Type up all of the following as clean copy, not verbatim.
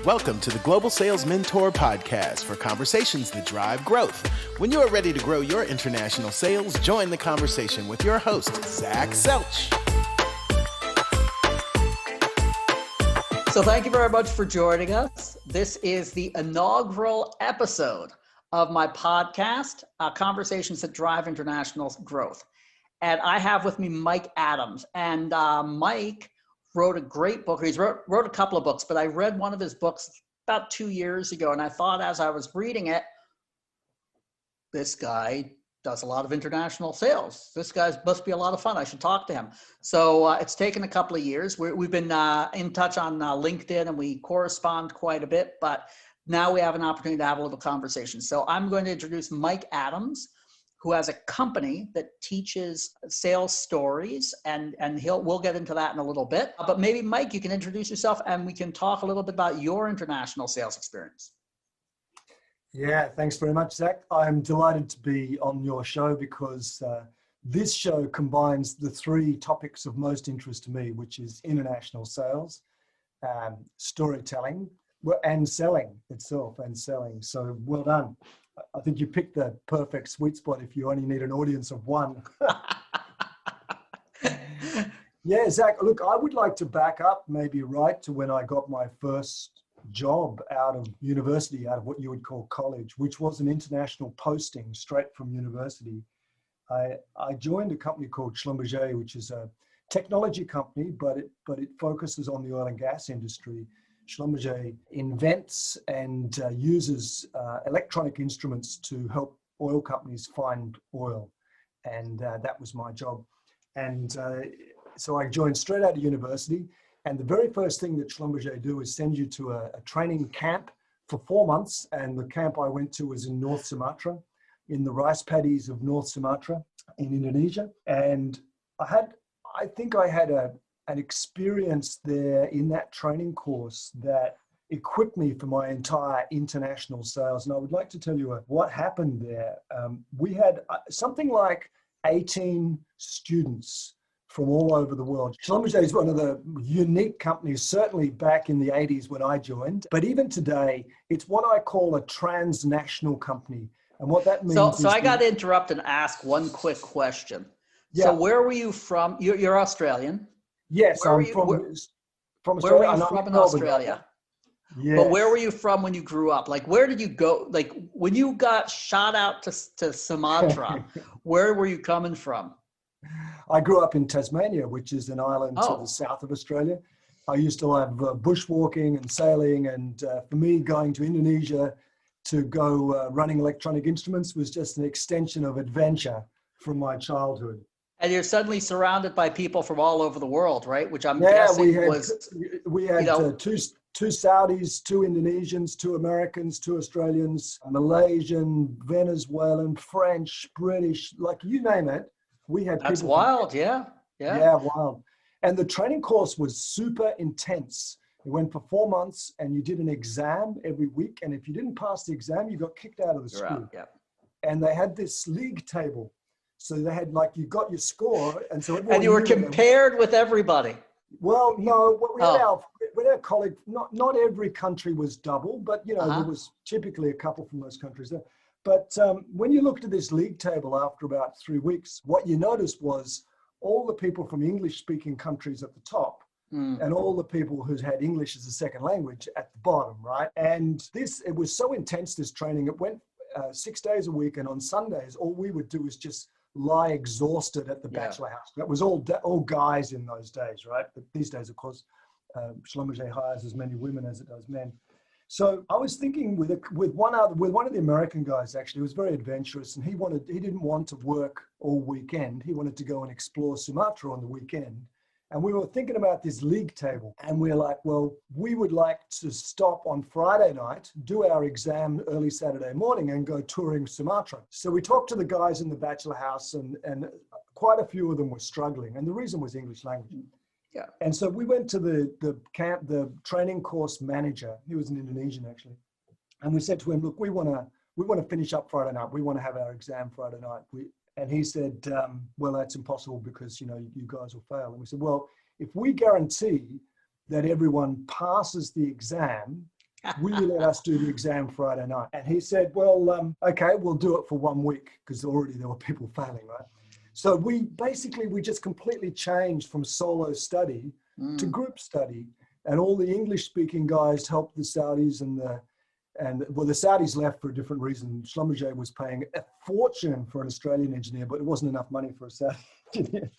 Welcome to the Global Sales Mentor Podcast for conversations that drive growth. When you are ready to grow your international sales, join the conversation with your host, Zach Selch. So thank you very much for joining us. This is the inaugural episode of my podcast, Conversations That Drive International Growth. And I have with me Mike Adams. And Mike wrote a great book. He's wrote a couple of books, but I read one of his books about 2 years ago. And I thought as I was reading it, this guy does a lot of international sales. This guy must be a lot of fun. I should talk to him. So it's taken a couple of years. We've been in touch on LinkedIn and we correspond quite a bit, but now we have an opportunity to have a little conversation. So I'm going to introduce Mike Adams, who has a company that teaches sales stories, and we'll get into that in a little bit. But maybe Mike, you can introduce yourself and we can talk a little bit about your international sales experience. Yeah, thanks very much, Zach. I'm delighted to be on your show because this show combines the three topics of most interest to me, which is international sales, storytelling, and selling itself and selling. So well done. I think you picked the perfect sweet spot if you only need an audience of one. Yeah, Zach, look, I would like to back up maybe right to when I got my first job out of university, out of what you would call college, which was an international posting straight from university. I joined a company called Schlumberger, which is a technology company, but it focuses on the oil and gas industry. Schlumberger invents and uses electronic instruments to help oil companies find oil. And that was my job. And so I joined straight out of university. And the very first thing that Schlumberger do is send you to a training camp for 4 months. And the camp I went to was in North Sumatra, in the rice paddies of North Sumatra in Indonesia. And I think I had an experience there in that training course that equipped me for my entire international sales. And I would like to tell you what happened there. We had something like 18 students from all over the world. Schlumberger is one of the unique companies, certainly back in the 80s when I joined. But even today, it's what I call a transnational company. And what that means So I got to interrupt and ask one quick question. Yeah. So where were you from? You're Australian. Yes, I'm from Australia. Where were you from in Australia? Yes. But where were you from when you grew up? Like, where did you go? Like, when you got shot out to Sumatra, where were you coming from? I grew up in Tasmania, which is an island to the south of Australia. I used to love bushwalking and sailing. And for me, going to Indonesia to go running electronic instruments was just an extension of adventure from my childhood. And you're suddenly surrounded by people from all over the world, right? Which I'm guessing we had two Saudis, 2 Indonesians, 2 Americans, 2 Australians, Malaysian, Venezuelan, French, British, like you name it. We had That's people. wild, yeah. Yeah, wild. And the training course was super intense. It went for 4 months and you did an exam every week. And if you didn't pass the exam, you got kicked out of the school. Yeah. And they had this league table. So they had you got your score, and so and you were compared with everybody. Well, no, we had our colleague. Not every country was double, but there was typically a couple from those countries there. But when you looked at this league table after about 3 weeks, what you noticed was all the people from English-speaking countries at the top, and all the people who had English as a second language at the bottom, right? And it was so intense, this training. It went 6 days a week, and on Sundays, all we would do is just lie exhausted at the bachelor house. That was all guys in those days, right? But these days, of course, Schlumberger hires as many women as it does men. So I was thinking with one of the American guys, actually, who was very adventurous, and he didn't want to work all weekend. He wanted to go and explore Sumatra on the weekend. And we were thinking about this league table, and we're like, well, we would like to stop on Friday night, do our exam early Saturday morning, and go touring Sumatra. So we talked to the guys in the bachelor house, and quite a few of them were struggling. And the reason was English language. Yeah. And so we went to the camp, the training course manager. He was an Indonesian, actually. And we said to him, look, we want to finish up Friday night. We want to have our exam Friday night. And he said, well, that's impossible because, you guys will fail. And we said, well, if we guarantee that everyone passes the exam Will you let us do the exam Friday night? And he said, well, okay, we'll do it for 1 week, because already there were people failing, right? So we just completely changed from solo study to group study. And all the English-speaking guys helped the Saudis, and the Saudis left for a different reason. Schlumberger was paying a fortune for an Australian engineer, but it wasn't enough money for a Saudi engineer.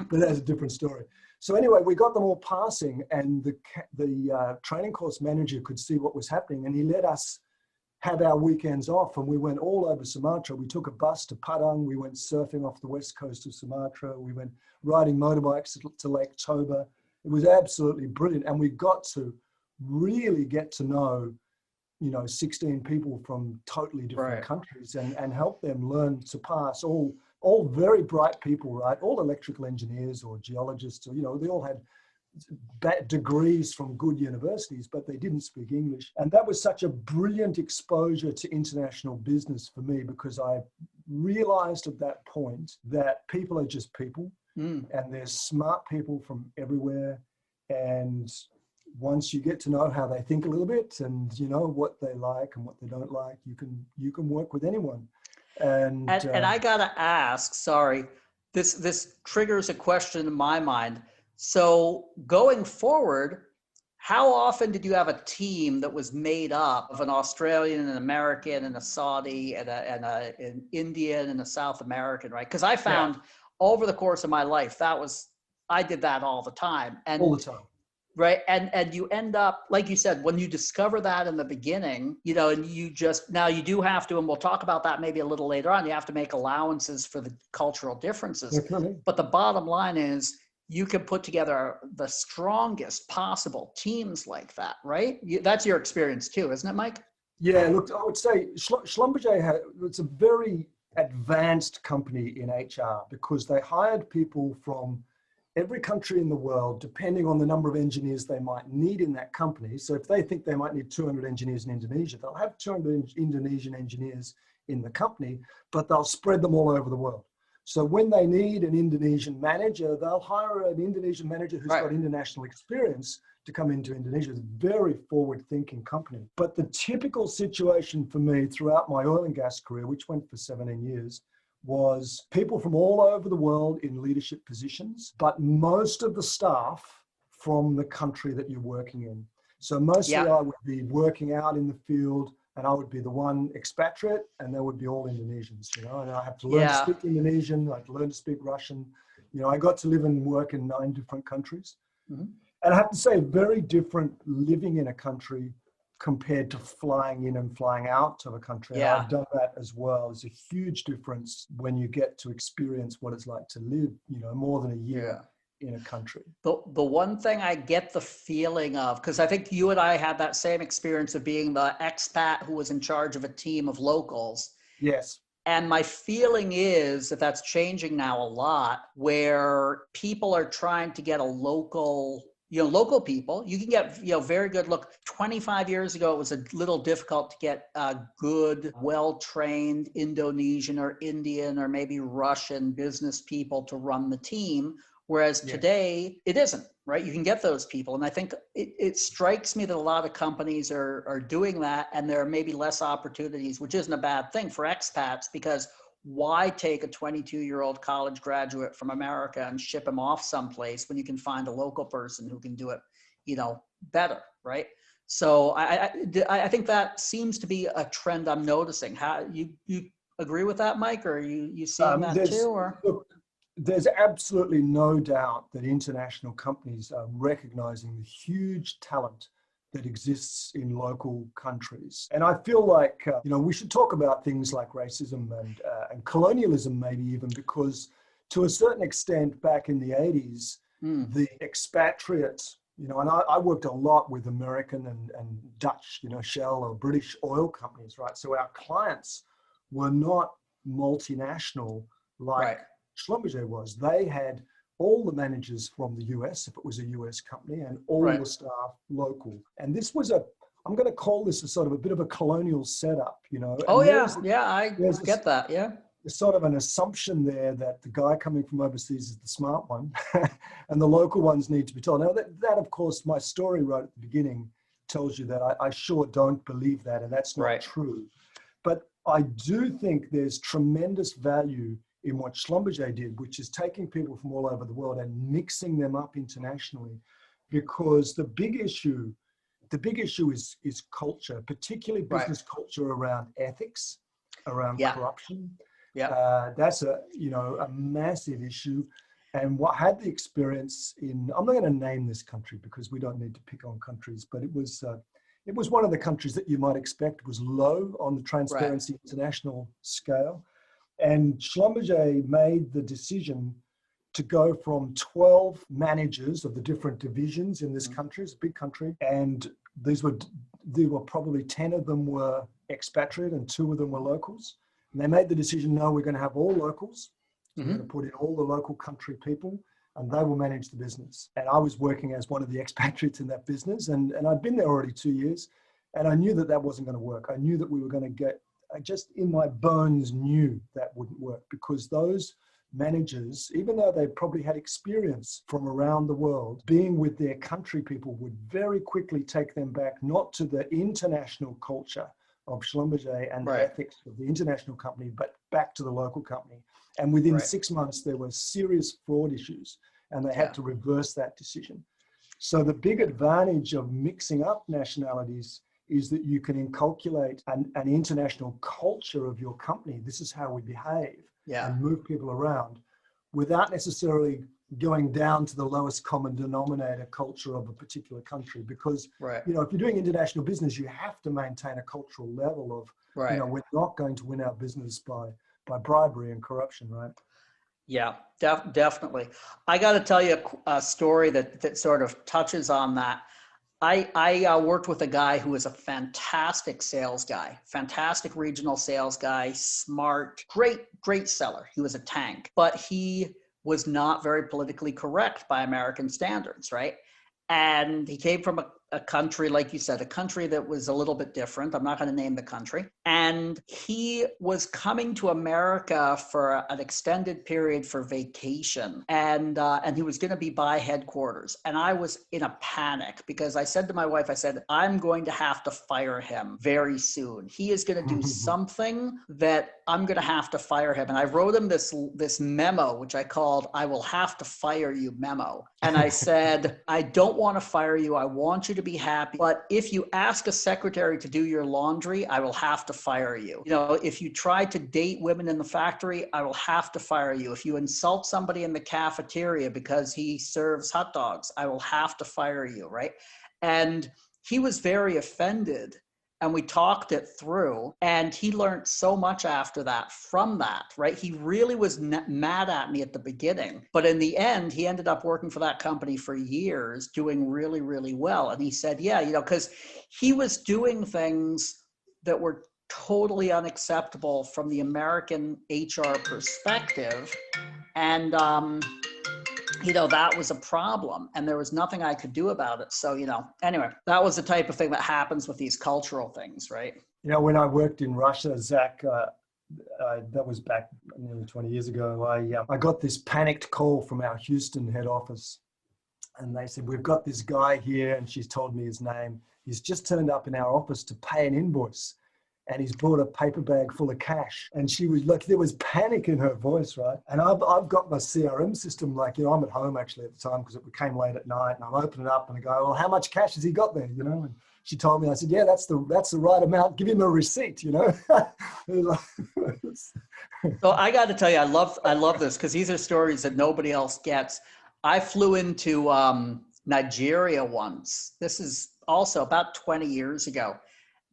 But that's a different story. So anyway, we got them all passing, and the training course manager could see what was happening, and he let us have our weekends off, and we went all over Sumatra. We took a bus to Padang. We went surfing off the west coast of Sumatra. We went riding motorbikes to Lake Toba. It was absolutely brilliant. And we got to really get to know, 16 people from totally different countries, and help them learn to pass, all very bright people, right? All electrical engineers or geologists, or, they all had degrees from good universities, but they didn't speak English. And that was such a brilliant exposure to international business for me, because I realized at that point that people are just people, and there's smart people from everywhere. And once you get to know how they think a little bit, and what they like and what they don't like, you can work with anyone. And I gotta ask, sorry, this triggers a question in my mind. So going forward, how often did you have a team that was made up of an Australian, an American, and a Saudi, and an Indian, and a South American, right? Because I found over the course of my life, I did that all the time. All the time. Right. And you end up, like you said, when you discover that in the beginning, and now you do have to, and we'll talk about that maybe a little later on, you have to make allowances for the cultural differences. Definitely. But the bottom line is you can put together the strongest possible teams like that, right? That's your experience too, isn't it, Mike? Yeah, look, I would say Schlumberger it's a very advanced company in HR, because they hired people from every country in the world, depending on the number of engineers they might need in that company. So if they think they might need 200 engineers in Indonesia, they'll have 200 Indonesian engineers in the company, but they'll spread them all over the world. So when they need an Indonesian manager, they'll hire an Indonesian manager who's got international experience to come into Indonesia. It's a very forward-thinking company. But the typical situation for me throughout my oil and gas career, which went for 17 years, was people from all over the world in leadership positions, but most of the staff from the country that you're working in. So mostly I would be working out in the field, and I would be the one expatriate, and there would be all Indonesians, and I have to learn to speak Indonesian, I had to learn to speak Russian. I got to live and work in 9 different countries. Mm-hmm. And I have to say, very different living in a country compared to flying in and flying out of a country. And I've done that as well. There's a huge difference when you get to experience what it's like to live, more than a year in a country. The one thing I get the feeling of, because I think you and I had that same experience of being the expat who was in charge of a team of locals. Yes. And my feeling is that that's changing now a lot, where people are trying to get a local people. You can get, very good. Look, 25 years ago, it was a little difficult to get good, well-trained Indonesian or Indian or maybe Russian business people to run the team. Whereas today it isn't, right? You can get those people. And I think it strikes me that a lot of companies are doing that, and there are maybe less opportunities, which isn't a bad thing for expats, because why take a 22-year-old college graduate from America and ship him off someplace when you can find a local person who can do it, better, right? So I think that seems to be a trend I'm noticing. How you agree with that, Mike, or are you seeing that too? Or look, there's absolutely no doubt that international companies are recognizing the huge talent that exists in local countries. And I feel like, we should talk about things like racism and colonialism, maybe even, because to a certain extent back in the 80s, the expatriates, and I worked a lot with American and Dutch, Shell or British oil companies, right? So our clients were not multinational like Schlumberger was. They had all the managers from the US, if it was a US company, and all the staff local. And this was I'm going to call this a sort of a bit of a colonial setup, I get that, There's sort of an assumption there that the guy coming from overseas is the smart one, and the local ones need to be told. Now, that of course, my story right at the beginning tells you that I sure don't believe that, and that's not true. But I do think there's tremendous value in what Schlumberger did, which is taking people from all over the world and mixing them up internationally, because the big issue is culture, particularly business culture around ethics, around corruption. That's a massive issue. And what had the experience in, I'm not going to name this country because we don't need to pick on countries, but it was one of the countries that you might expect was low on the Transparency International scale. And Schlumberger made the decision to go from 12 managers of the different divisions in this country. It's a big country. And there were probably 10 of them were expatriate and 2 of them were locals. And they made the decision, no, we're going to have all locals. We're going to put in all the local country people and they will manage the business. And I was working as one of the expatriates in that business. And I'd been there already 2 years. And I knew that wasn't going to work. I knew that we were going to get, I just in my bones knew that wouldn't work, because those managers, even though they probably had experience from around the world, being with their country people would very quickly take them back, not to the international culture of Schlumberger and the ethics of the international company, but back to the local company. And within 6 months, there were serious fraud issues and they had to reverse that decision. So the big advantage of mixing up nationalities is that you can inculcate an international culture of your company. This is how we behave and move people around without necessarily going down to the lowest common denominator culture of a particular country. Because, if you're doing international business, you have to maintain a cultural level of, we're not going to win our business by bribery and corruption, right? Yeah, definitely. I got to tell you a story that sort of touches on that. I worked with a guy who was a fantastic sales guy, fantastic regional sales guy, smart, great seller. He was a tank, but he was not very politically correct by American standards, right? And he came from a country, like you said, a country that was a little bit different. I'm not going to name the country. And he was coming to America for an extended period for vacation. And he was going to be by headquarters. And I was in a panic because I said to my wife, I said, I'm going to have to fire him very soon. He is going to do something that I'm going to have to fire him. And I wrote him this memo, which I called, I will have to fire you memo. And I said, I don't want to fire you. I want you to be happy. But if you ask a secretary to do your laundry, I will have to fire you. If you try to date women in the factory, I will have to fire you. If you insult somebody in the cafeteria because he serves hot dogs, I will have to fire you, right? And he was very offended. And we talked it through, and he learned so much after that from that, right? He really was mad at me at the beginning, but in the end, he ended up working for that company for years, doing really, really well. And he said, because he was doing things that were totally unacceptable from the American HR perspective. And, that was a problem and there was nothing I could do about it. So, anyway, that was the type of thing that happens with these cultural things, right? When I worked in Russia, Zach, that was back nearly 20 years ago, I got this panicked call from our Houston head office. And they said, we've got this guy here, and she's told me his name. He's just turned up in our office to pay an invoice. And he's brought a paper bag full of cash. And she was like, there was panic in her voice, right? And I've got my CRM system, I'm at home actually at the time because it came late at night, and I'm opening it up and I go, well, how much cash has he got there, And she told me, I said, yeah, that's the right amount. Give him a receipt, So I got to tell you, I love this because these are stories that nobody else gets. I flew into Nigeria once. This is also about 20 years ago.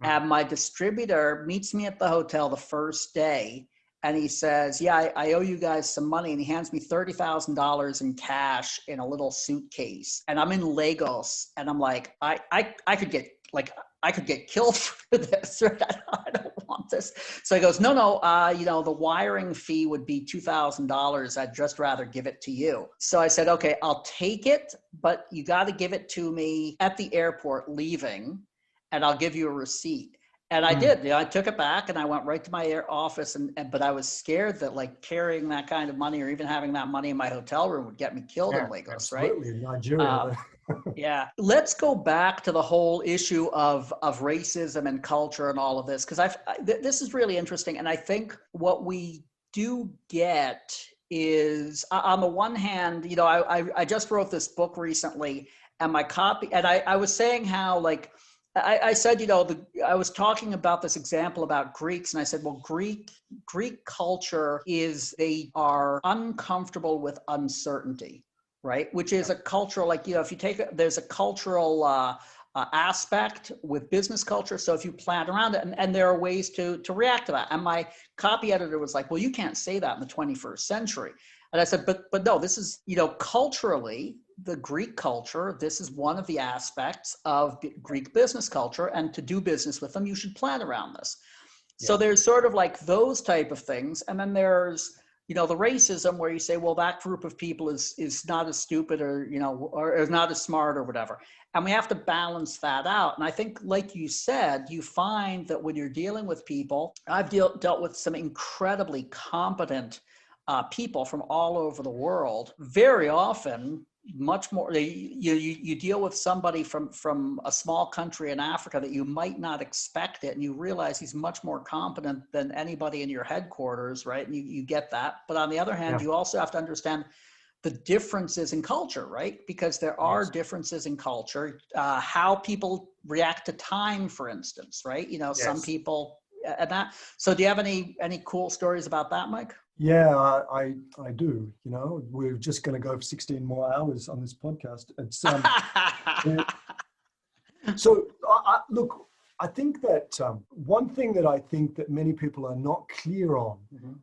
And my distributor meets me at the hotel the first day and he says, I owe you guys some money. And he hands me $30,000 in cash in a little suitcase. And I'm in Lagos and I'm like, I could get killed for this. Right? I don't want this. So he goes, no, the wiring fee would be $2,000. I'd just rather give it to you. So I said, okay, I'll take it, but you got to give it to me at the airport leaving. And I'll give you a receipt. And I did. I took it back and I went right to my office. But I was scared that carrying that kind of money or even having that money in my hotel room would get me killed in Lagos, right? Absolutely, in Nigeria. Yeah. Let's go back to the whole issue of racism and culture and all of this, because this is really interesting. And I think what we do get is, on the one hand, I just wrote this book recently, and my copy, and I was saying how, like, I said, I was talking about this example about Greeks, and I said, well, Greek culture they are uncomfortable with uncertainty, right? Which is a cultural, like, if you there's a cultural aspect with business culture. So if you plan around it, and there are ways to react to that. And my copy editor was like, well, you can't say that in the 21st century. And I said, but no, this is, culturally, the Greek culture, this is one of the aspects of Greek business culture. And to do business with them, you should plan around this. Yeah. So there's sort of like those type of things. And then there's, the racism where you say, well, that group of people is not as stupid or is not as smart or whatever. And we have to balance that out. And I think, like you said, you find that when you're dealing with people, I've dealt with some incredibly competent people from all over the world. Very often, much more, you deal with somebody from a small country in Africa that you might not expect it, and you realize he's much more competent than anybody in your headquarters, right? And you get that. But on the other hand, you also have to understand the differences in culture, right? Because there are differences in culture, how people react to time, for instance, right? Some people and that. So do you have any cool stories about that, Mike? Yeah, I do. We're just going to go for 16 more hours on this podcast. It's so look, I think that one thing that I think that many people are not clear on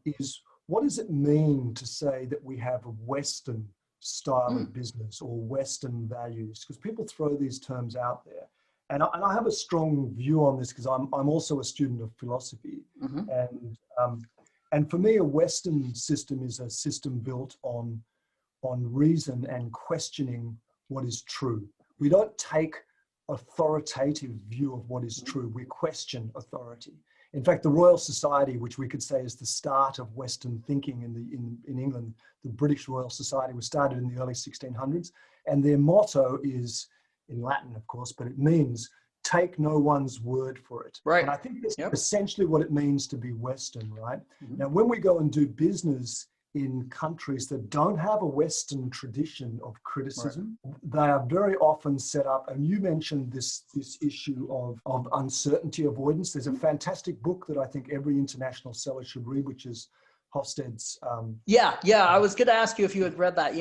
is, what does it mean to say that we have a Western style of business or Western values? Because people throw these terms out there. And I have a strong view on this, because I'm also a student of philosophy. And for me, a Western system is a system built on reason and questioning what is true. We don't take authoritative view of what is true. We question authority. In fact, the Royal Society, which we could say is the start of Western thinking in England, the British Royal Society, was started in the early 1600s. And their motto is, in Latin, of course, but it means take no one's word for it. Right. And I think that's essentially what it means to be Western, right? Now, when we go and do business in countries that don't have a Western tradition of criticism, they are very often set up, and you mentioned this issue of uncertainty avoidance. There's a fantastic book that I think every international seller should read, which is Hofstede's. I was going to ask you if you had read that.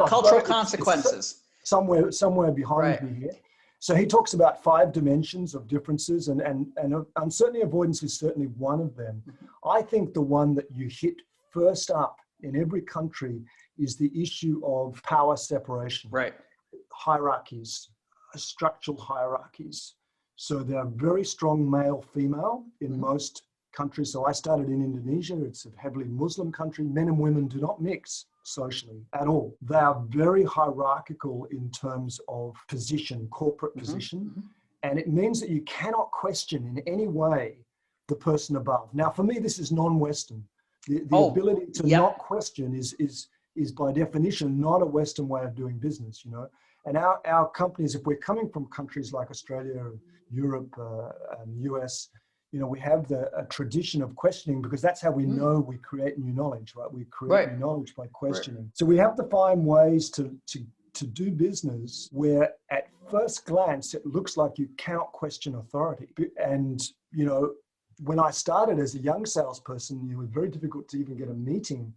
Cultural Consequences. Somewhere behind me here. So he talks about 5 dimensions of differences, and uncertainty avoidance is certainly one of them. I think the one that you hit first up in every country is the issue of power separation. Right. Hierarchies, structural hierarchies. So there are very strong male-female in most countries. So I started in Indonesia. It's a heavily Muslim country. Men and women do not mix socially at all. They are very hierarchical in terms of position, corporate position. And it means that you cannot question in any way the person above. Now, for me, this is non-Western. The ability to not question is by definition not a Western way of doing business, And our companies, if we're coming from countries like Australia, Europe, and US, we have a tradition of questioning, because that's how we know we create new knowledge, right? We create new knowledge by questioning. So we have to find ways to do business where at first glance it looks like you cannot question authority. And, when I started as a young salesperson, it was very difficult to even get a meeting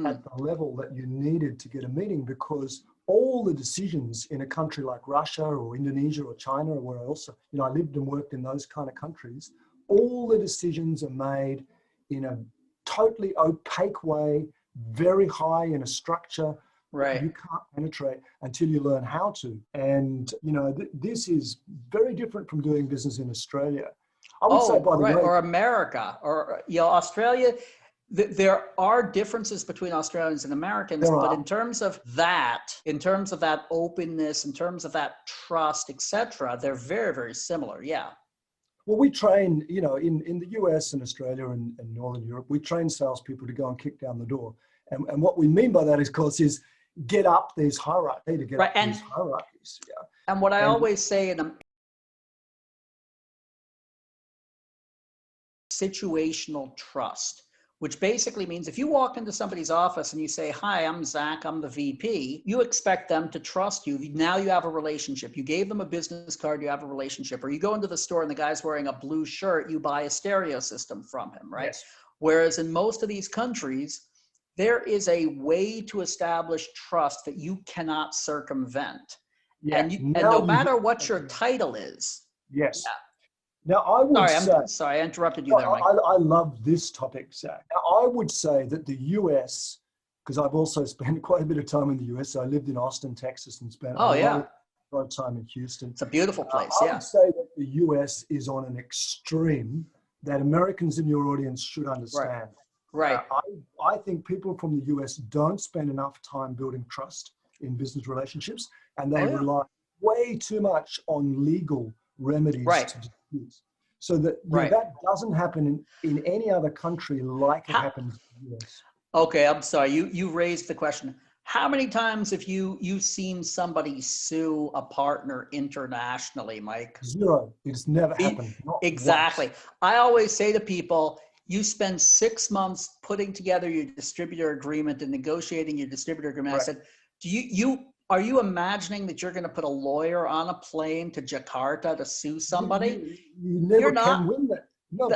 at the level that you needed to get a meeting, because all the decisions in a country like Russia or Indonesia or China, or where else, I lived and worked in those kind of countries, all the decisions are made in a totally opaque way, very high in a structure. Right. You can't penetrate until you learn how to. And, this is very different from doing business in Australia. I would say, by the way, or America, or Australia. There are differences between Australians and Americans, but in terms of that openness, in terms of that trust, etc., they're very, very similar. Yeah. Well, we train, in the US and Australia and Northern Europe, we train salespeople to go and kick down the door. And what we mean by that, of course, is get up these hierarchies, countries. Yeah. And what I always say in a situational trust, which basically means if you walk into somebody's office and you say, hi, I'm Zach, I'm the VP, you expect them to trust you. Now you have a relationship. You gave them a business card, you have a relationship. Or you go into the store and the guy's wearing a blue shirt, you buy a stereo system from him, right? Yes. Whereas in most of these countries, there is a way to establish trust that you cannot circumvent. Yeah. And no matter what your title is. Yes. Yeah. Now, I would Sorry, I interrupted you there, Mike. I love this topic, Zach. Now, I would say that the US, because I've also spent quite a bit of time in the US. So I lived in Austin, Texas, and spent a lot of time in Houston. It's a beautiful place, I would say that the US is on an extreme that Americans in your audience should understand. Right. I think people from the US don't spend enough time building trust in business relationships, and they rely way too much on legal remedies to disputes. So that that doesn't happen in any other country like it happens in the US. Okay, I'm sorry. You raised the question. How many times have you've seen somebody sue a partner internationally, Mike? Zero. It's never happened. Exactly. Once. I always say to people, you spend 6 months putting together your distributor agreement and negotiating your distributor agreement. I said, are you imagining that you're going to put a lawyer on a plane to Jakarta to sue somebody? You never can win that. No.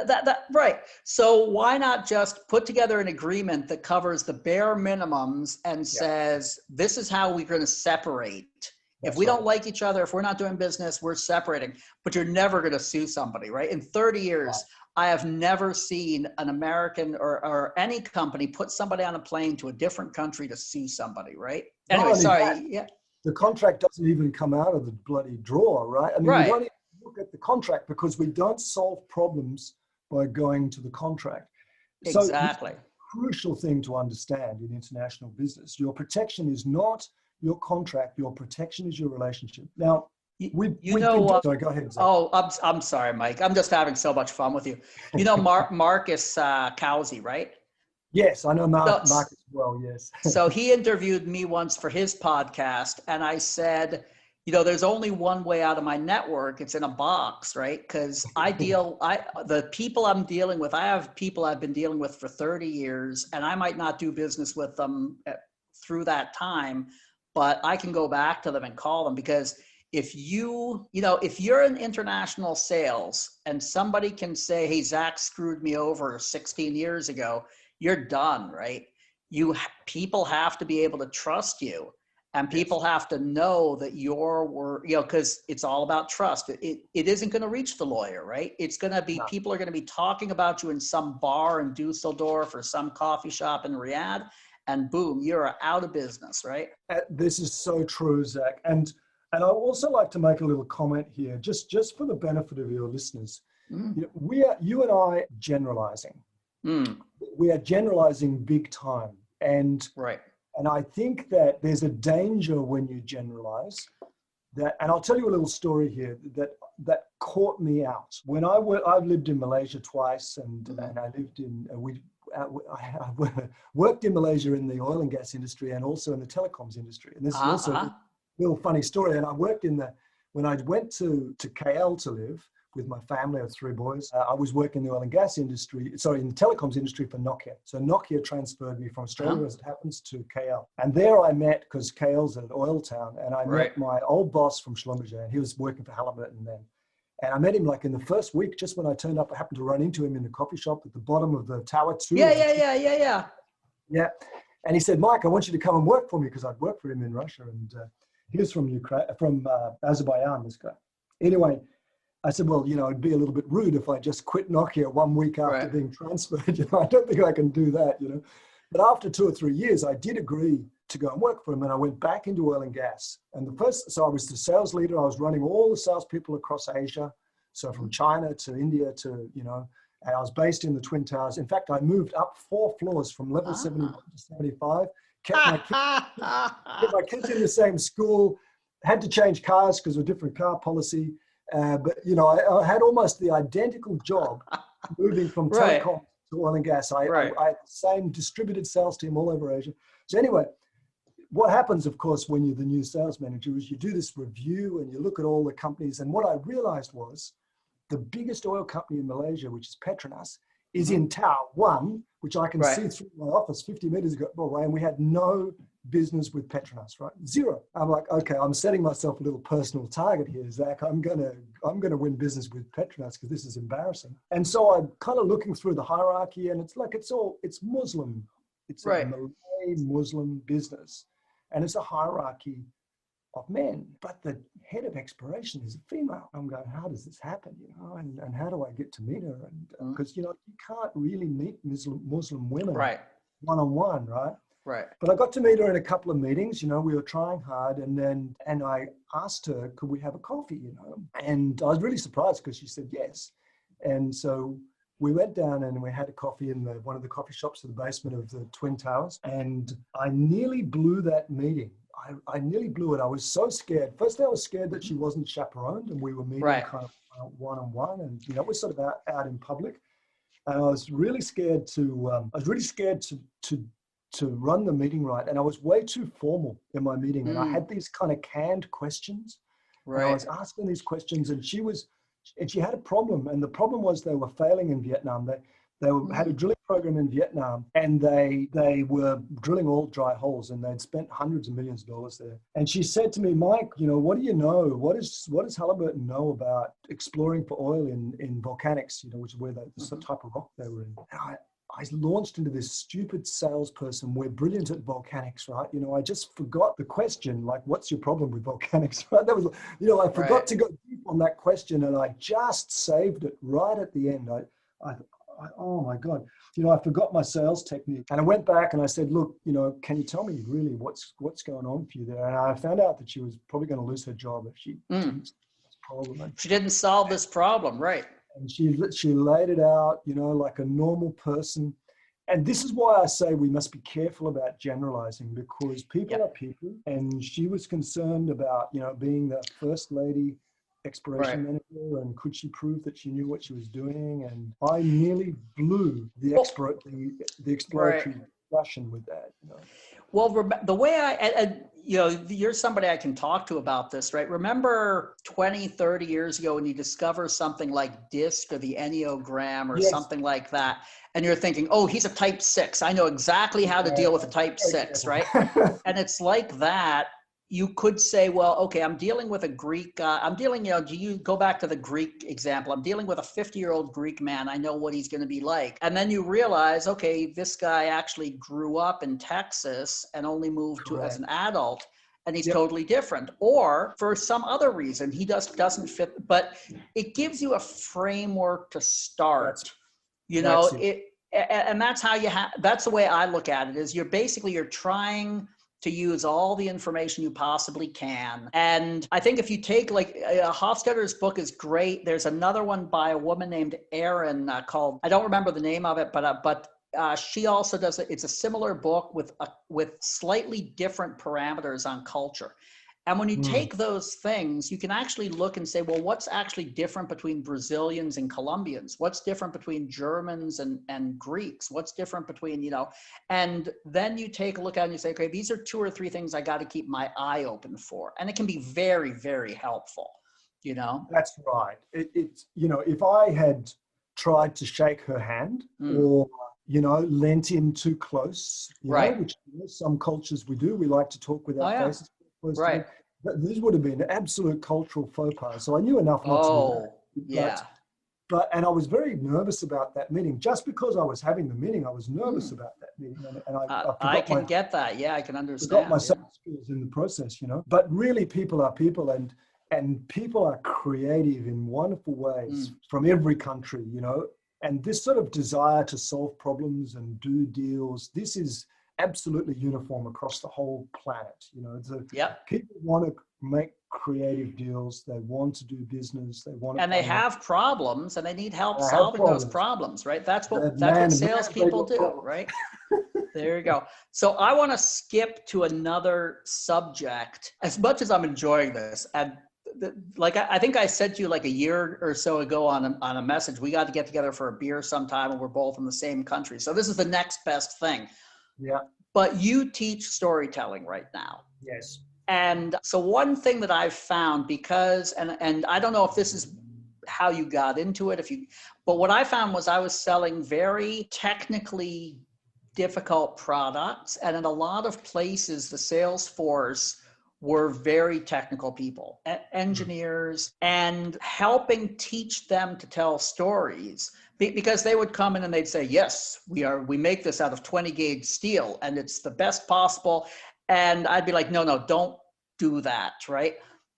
Right. So why not just put together an agreement that covers the bare minimums and says, this is how we're going to separate. If we don't like each other, if we're not doing business, we're separating. But you're never going to sue somebody, right? In 30 years, I have never seen an American or any company put somebody on a plane to a different country to sue somebody, right? Anyway, sorry. The contract doesn't even come out of the bloody drawer, right? I mean, we don't even look at the contract because we don't solve problems by going to the contract. Exactly. So a crucial thing to understand in international business. Your protection is not your contract. Your protection is your relationship. Now, sorry, go ahead. Zach. Oh, I'm sorry, Mike. I'm just having so much fun with you. You know Marcus Causi, right? Yes, I know Marcus well, yes. So he interviewed me once for his podcast, and I said, there's only one way out of my network. It's in a box, right? Because the people I'm dealing with, I have people I've been dealing with for 30 years, and I might not do business with them through that time, but I can go back to them and call them because if you're in international sales and somebody can say, hey, Zach screwed me over 16 years ago, you're done, right? People have to be able to trust you, and people have to know that because it's all about trust. It isn't going to reach the lawyer, right? It's going to be, people are going to be talking about you in some bar in Dusseldorf or some coffee shop in Riyadh, and boom, you're out of business, right? This is so true, Zach. And I also like to make a little comment here, just for the benefit of your listeners. You and I generalizing. We are generalizing big time. And I think that there's a danger when you generalize that, and I'll tell you a little story here that caught me out. When I've lived in Malaysia twice, and I lived in, I worked in Malaysia in the oil and gas industry and also in the telecoms industry. And this is also a little funny story. And I worked when I went to KL to live with my family of 3 boys, I was working in the oil and gas industry, in the telecoms industry for Nokia. So Nokia transferred me from Australia, as it happens, to KL. And there I met, because KL's an oil town, and I met my old boss from Schlumberger, and he was working for Halliburton then. And I met him like in the first week, just when I turned up. I happened to run into him in the coffee shop at the bottom of the Tower 2. Yeah. And he said, Mike, I want you to come and work for me, because I'd worked for him in Russia. And he was from Azerbaijan, this guy. Anyway, I said, well, it'd be a little bit rude if I just quit Nokia 1 week after being transferred. I don't think I can do that, But after 2 or 3 years, I did agree to go and work for him. And I went back into oil and gas. And so I was the sales leader. I was running all the salespeople across Asia. So from China to India to, and I was based in the Twin Towers. In fact, I moved up 4 floors from level 71 to 75, kept my kids in the same school, had to change cars because of a different car policy. But I had almost the identical job moving from telecom to oil and gas. I had the same distributed sales team all over Asia. So anyway, what happens, of course, when you're the new sales manager is you do this review and you look at all the companies. And what I realized was the biggest oil company in Malaysia, which is Petronas, is in Tower 1, which I can see through my office 50 meters away. And we had no business with Petronas, right? Zero. I'm like, okay, I'm setting myself a little personal target here, Zach. I'm gonna win business with Petronas because this is embarrassing. And so I'm kind of looking through the hierarchy, and it's Muslim. It's a Malay Muslim business, and it's a hierarchy of men. But the head of exploration is a female. I'm going, how does this happen? And how do I get to meet her? And because you can't really meet Muslim women one-on-one, right? Right. But I got to meet her in a couple of meetings. We were trying hard, and I asked her, could we have a coffee? And I was really surprised because she said yes. And so we went down and we had a coffee in one of the coffee shops in the basement of the Twin Towers. And I nearly blew that meeting. I nearly blew it. I was so scared. First, I was scared that she wasn't chaperoned, and we were meeting kind of one-on-one, and we're sort of out in public. And I was really scared to run the meeting right. And I was way too formal in my meeting. And I had these kind of canned questions. Right. And I was asking these questions, and she had a problem. And the problem was they were failing in Vietnam. They had a drilling program in Vietnam, and they were drilling all dry holes, and they'd spent hundreds of millions of dollars there. And she said to me, Mike, what do you know? What does Halliburton know about exploring for oil in volcanics, which is where the type of rock they were in? And I launched into this stupid salesperson. We're brilliant at volcanics, right? I just forgot the question, like, what's your problem with volcanics, right? That was, I forgot to go deep on that question, and I just saved it right at the end. Oh my God, I forgot my sales technique. And I went back and I said, look, can you tell me really what's going on for you there? And I found out that she was probably going to lose her job if she didn't solve this problem. She didn't solve this problem, right? And she laid it out, like a normal person. And this is why I say we must be careful about generalizing, because people are people. And she was concerned about, being the first lady exploration manager, and could she prove that she knew what she was doing? And I nearly blew the exploratory discussion with that. Well, the way you're somebody I can talk to about this, right? Remember 20, 30 years ago when you discover something like DISC or the Enneagram or something like that, and you're thinking, oh, he's a type 6. I know exactly how to deal with a type 6, right? And it's like that. You could say, well, okay, I'm dealing with a Greek, do you go back to the Greek example? I'm dealing with a 50-year-old Greek man. I know what he's going to be like. And then you realize, okay, this guy actually grew up in Texas and only moved to as an adult, and he's totally different. Or for some other reason, he doesn't fit, but it gives you a framework to start, and that's how that's the way I look at it, is you're trying to use all the information you possibly can. And I think if you take Hofstadter's book is great. There's another one by a woman named Erin called, I don't remember the name of it, but she also does it. It's a similar book with slightly different parameters on culture. And when you take those things, you can actually look and say, well, what's actually different between Brazilians and Colombians? What's different between Germans and Greeks? What's different between, and then you take a look at it and you say, okay, these are 2 or 3 things I got to keep my eye open for. And it can be very, very helpful, That's right. It's, if I had tried to shake her hand or, leant in too close, which some cultures we do, we like to talk with our faces. Right. This would have been an absolute cultural faux pas. So I knew enough not to do that. And I was very nervous about that meeting. Just because I was having the meeting, I was nervous about that meeting. And I can get that. Yeah, I can understand. I got my sales skills in the process, But really, people are people, and people are creative in wonderful ways from every country, And this sort of desire to solve problems and do deals, this is absolutely uniform across the whole planet. People want to make creative deals. They want to do business. They have problems, and they need help solving those problems, right? That's what salespeople do, right? There you go. So I want to skip to another subject. As much as I'm enjoying this, and I think I said to you like a year or so ago on a message, we got to get together for a beer sometime, and we're both in the same country. So this is the next best thing. Yeah. but you teach storytelling right now. Yes. And so one thing that I've found, because, and I don't know if this is how you got into it, but what I found was I was selling very technically difficult products. And in a lot of places, the sales force were very technical people, engineers, and helping teach them to tell stories, because they would come in and they'd say, yes, we make this out of 20 gauge steel and it's the best possible. And I'd be like, no, don't do that, right?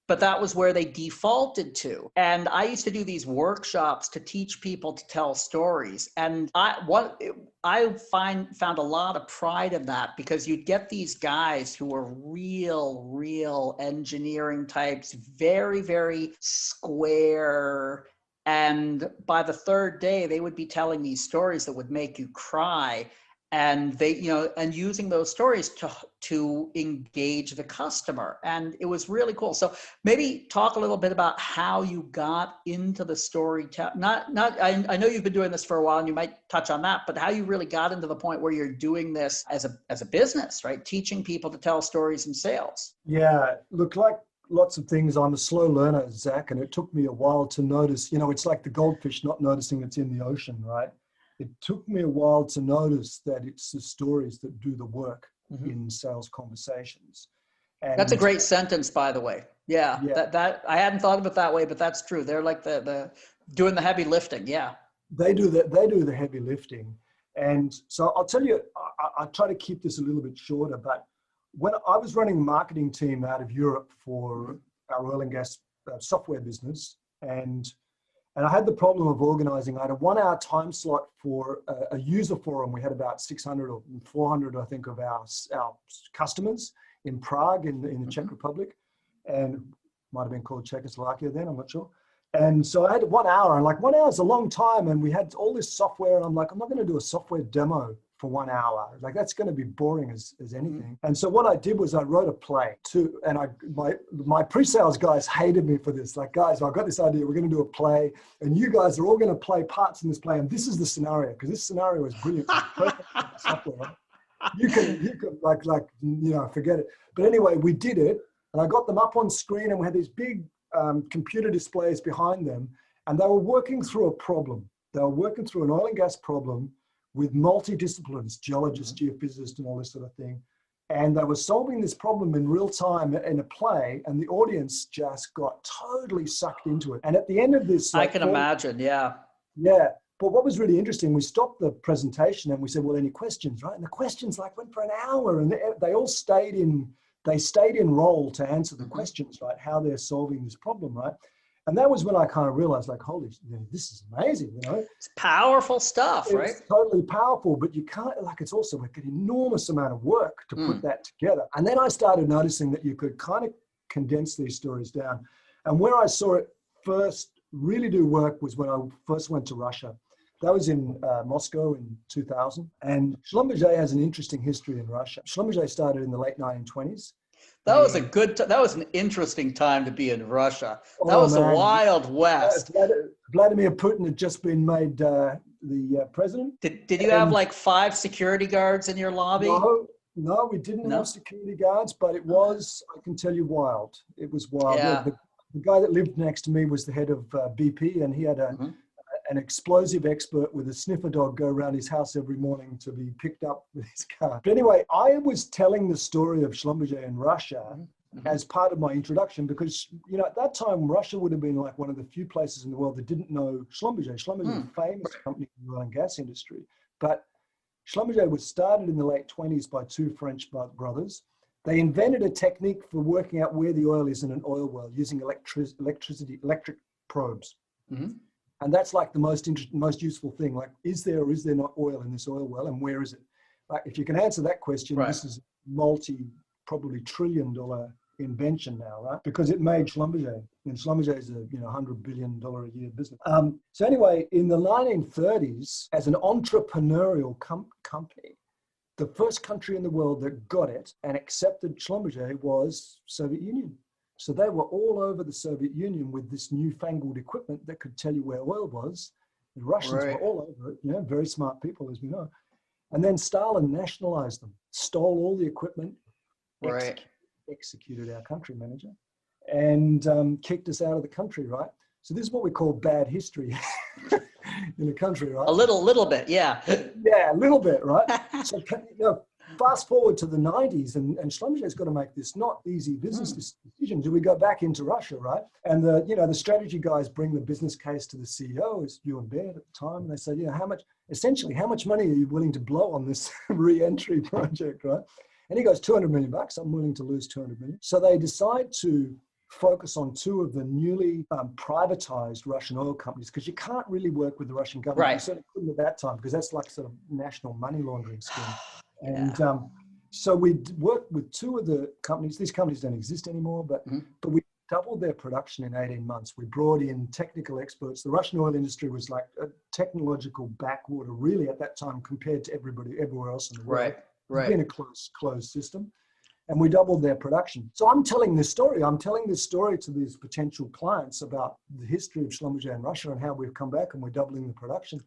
But that was where they defaulted to. And I used to do these workshops to teach people to tell stories. And I found a lot of pride in that, because you'd get these guys who were real engineering types, very, very square. And by the third day, they would be telling these stories that would make you cry. And they, and using those stories to engage the customer. And it was really cool. So maybe talk a little bit about how you got into the storytelling. I know you've been doing this for a while and you might touch on that, but how you really got into the point where you're doing this as a business, right? Teaching people to tell stories in sales. Yeah, look, like lots of things, I'm a slow learner, Zach, and it took me a while to notice, it's like the goldfish not noticing it's in the ocean, right? It took me a while to notice that it's the stories that do the work in sales conversations. And that's a great sentence, by the way. Yeah. That I hadn't thought of it that way, but that's true. They're like the doing the heavy lifting. Yeah. They do the heavy lifting. And so I'll tell you, I try to keep this a little bit shorter, but when I was running a marketing team out of Europe for our oil and gas software business, and I had the problem of organizing. I had a 1 hour time slot for a user forum. We had about 600 or 400, I think, of our customers in Prague in the Czech Republic, and might have been called Czechoslovakia then, I'm not sure. And so I had 1 hour, and like 1 hour is a long time, and we had all this software, and I'm like, I'm not going to do a software demo for 1 hour. Like, that's going to be boring as anything. And so what I did was I wrote a play and my pre-sales guys hated me for this. Like, guys, I've got this idea. We're going to do a play, and you guys are all going to play parts in this play. And this is the scenario, because this scenario is brilliant. Perfect software, right? You can forget it. But anyway, we did it, and I got them up on screen, and we had these big computer displays behind them, and they were working through a problem. They were working through an oil and gas problem with multidisciplines, geologists, geophysicists, and all this sort of thing. And they were solving this problem in real time in a play, and the audience just got totally sucked into it. And at the end of this, I can imagine, yeah. Yeah. But what was really interesting, we stopped the presentation and we said, well, any questions, right? And the questions went for an hour, and they all stayed in role to answer the questions, right? How they're solving this problem, right? And that was when I kind of realized, like, holy, this is amazing, It's powerful stuff, right? It's totally powerful, but you can't, it's also like an enormous amount of work to put that together. And then I started noticing that you could kind of condense these stories down. And where I saw it first really do work was when I first went to Russia. That was in Moscow in 2000. And Schlumberger has an interesting history in Russia. Schlumberger started in the late 1920s. That was that was an interesting time to be in Russia. That was the Wild West. Vladimir Putin had just been made the president. Did you have like 5 security guards in your lobby? No, we didn't have security guards, but it was, I can tell you, wild. It was wild. Yeah. The guy that lived next to me was the head of BP, and he had an explosive expert with a sniffer dog go around his house every morning to be picked up with his car. But anyway, I was telling the story of Schlumberger in Russia as part of my introduction, because, at that time, Russia would have been like one of the few places in the world that didn't know Schlumberger. Schlumberger is a famous company in the oil and gas industry. But Schlumberger was started in the late 20s by 2 French brothers. They invented a technique for working out where the oil is in an oil well using electric probes. And that's like the most useful thing. Like, is there or is there not oil in this oil well, and where is it? Like, if you can answer that question, this is probably $1 trillion invention now, right? Because it made Schlumberger, and Schlumberger is a $100 billion a year business. So anyway, in the 1930s, as an entrepreneurial company, the first country in the world that got it and accepted Schlumberger was Soviet Union. So they were all over the Soviet Union with this newfangled equipment that could tell you where oil was. The Russians were all over it, very smart people, as we know. And then Stalin nationalized them, stole all the equipment, Right. executed our country manager, and kicked us out of the country, right? So this is what we call bad history in a country, right? A little bit, yeah. Yeah, a little bit, right? So, fast forward to the 90s, and Schlumberger's got to make this not easy business decision. Do we go back into Russia, right? And the strategy guys bring the business case to the CEO, is you and Baird at the time, and they say, how much money are you willing to blow on this re-entry project, right? And he goes, $200 million. I'm willing to lose $200 million. So they decide to focus on two of the newly privatized Russian oil companies, because you can't really work with the Russian government. Right. You certainly couldn't at that time, because that's like sort of national money laundering scheme. And so we worked with two of the companies. These companies don't exist anymore, but we doubled their production in 18 months. We brought in technical experts. The Russian oil industry was like a technological backwater, really, at that time, compared to everywhere else in the world. Right. It's been a closed system. And we doubled their production. So I'm telling this story. I'm telling this story to these potential clients about the history of Schlumberger in Russia and how we've come back and we're doubling the production.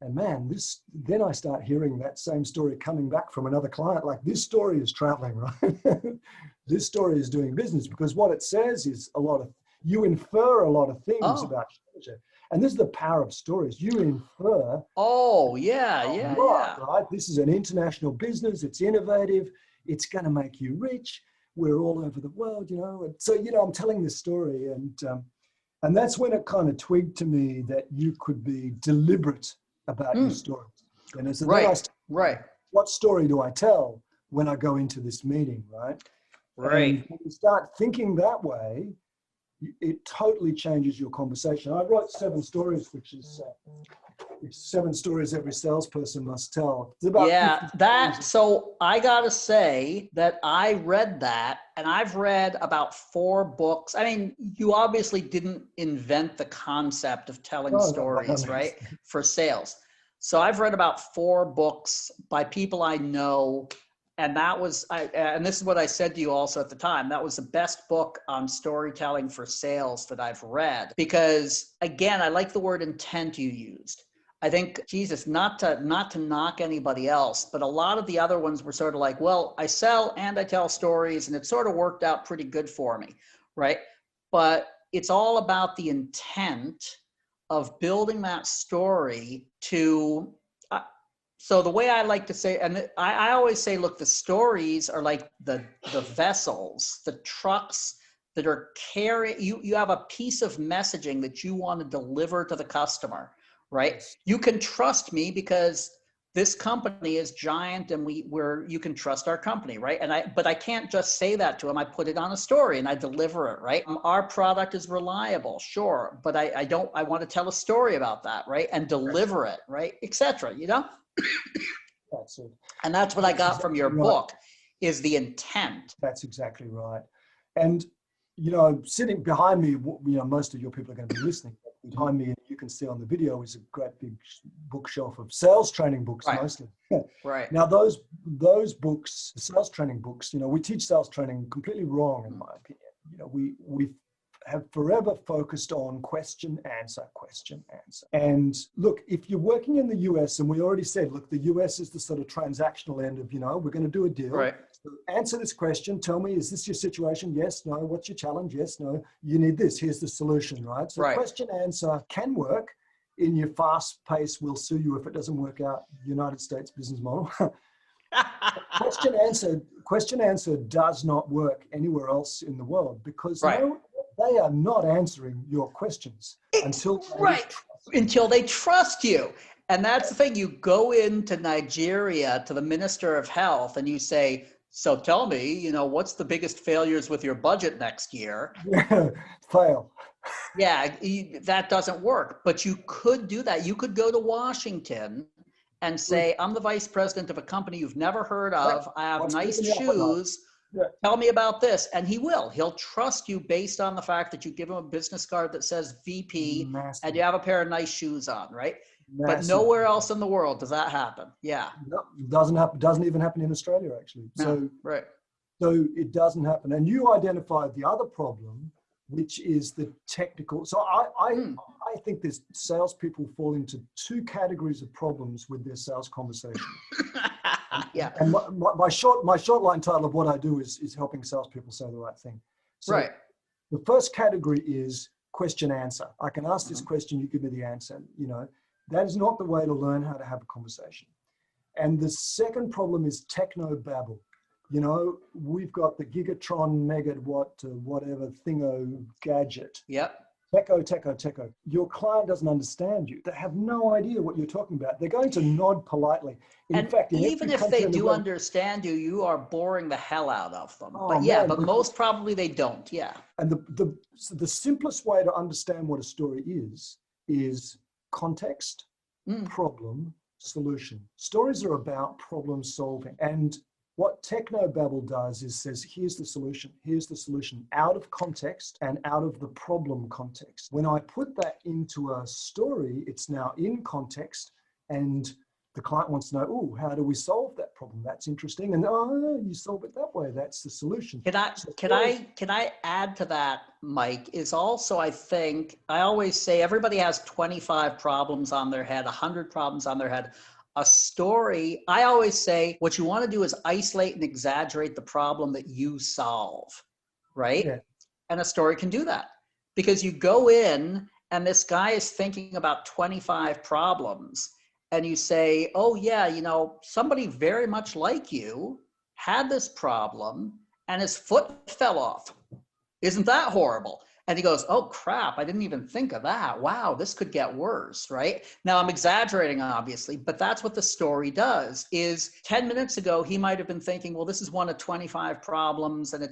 And man, then I start hearing that same story coming back from another client. Like, this story is traveling, right? This story is doing business, because what it says is you infer a lot of things about Schlumberger. And this is the power of stories. You infer. Oh, yeah. Right? This is an international business. It's innovative. It's going to make you rich. We're all over the world, And so, I'm telling this story, and that's when it kind of twigged to me that you could be deliberate about your stories. And so right. What story do I tell when I go into this meeting, right? Right. And when you start thinking that way, it totally changes your conversation. I wrote 7 stories, which is 7 stories every salesperson must tell. It's about so I gotta say that I read that, and I've read about 4 books. I mean, you obviously didn't invent the concept of telling stories, right, for sales. So I've read about 4 books by people I know. And that was, and this is what I said to you also at the time, that was the best book on storytelling for sales that I've read. Because again, I like the word intent you used. I think, Jesus, not to knock anybody else, but a lot of the other ones were sort of like, well, I sell and I tell stories, and it sort of worked out pretty good for me, right? But it's all about the intent of building that story to... So the way I like to say, and I always say, look, the stories are like the vessels, the trucks that are carrying, you have a piece of messaging that you want to deliver to the customer, right? You can trust me because this company is giant, and you can trust our company, right? But I can't just say that to them. I put it on a story and I deliver it, right? Our product is reliable, sure, but I want to tell a story about that, right? And deliver it, right? Et cetera, That's it. And that's what I got from your book, is the intent. That's exactly right. And, sitting behind me, most of your people are going to be listening. Behind me, and you can see on the video, is a great big bookshelf of sales training books, mostly. Right. Now, those books, sales training books, we teach sales training completely wrong, in my opinion. We have forever focused on question, answer. And look, if you're working in the US, and we already said, look, the US is the sort of transactional end of, we're going to do a deal. Right. So answer this question. Tell me, is this your situation? Yes, no. What's your challenge? Yes, no. You need this. Here's the solution, right? So question, answer can work in your fast pace, we'll sue you if it doesn't work out, United States business model. Question answer does not work anywhere else in the world, because they are not answering your questions until they trust you. And that's the thing. You go into Nigeria to the Minister of Health and you say, so tell me, what's the biggest failures with your budget next year? Fail. Yeah, that doesn't work. But you could do that. You could go to Washington and say, I'm the vice president of a company you've never heard of. I have nice shoes. Tell me about this. And he will. He'll trust you based on the fact that you give him a business card that says VP and you have a pair of nice shoes on, right? But nowhere else in the world does that happen. Yeah. No, doesn't even happen in Australia, actually. So it doesn't happen. And you identified the other problem which is the technical. So I think there's salespeople fall into two categories of problems with their sales conversation. Yeah. And my short line title of what I do is helping salespeople say the right thing. So Right. the first category is question answer. I can ask this question, you give me the answer. You know, that is not the way to learn how to have a conversation. And the second problem is techno babble. You know, we've got the Gigatron megawatt whatever thingo gadget. Yep. Techo. Your client doesn't understand you. They have no idea what you're talking about. They're going to nod politely. In fact, even if they do understand you, you are boring the hell out of them. But most probably they don't. Yeah. And the simplest way to understand what a story is context, problem, solution. Stories are about problem solving. And what technobabble does is says, here's the solution, out of context and out of the problem context. When I put that into a story, it's now in context, and the client wants to know, oh, how do we solve that problem? That's interesting. And you solve it that way. That's the solution. Can I add to that, Mike, is also, I think, I always say everybody has 25 problems on their head, 100 problems on their head. A story, I always say, what you want to do is isolate and exaggerate the problem that you solve, right? Yeah. And a story can do that because you go in and this guy is thinking about 25 problems and you say, oh yeah, you know, somebody very much like you had this problem and his foot fell off. Isn't that horrible? And he goes, oh crap, I didn't even think of that. Wow, this could get worse, right? Now I'm exaggerating, obviously, but that's what the story does is 10 minutes ago, he might've been thinking, well, this is one of 25 problems and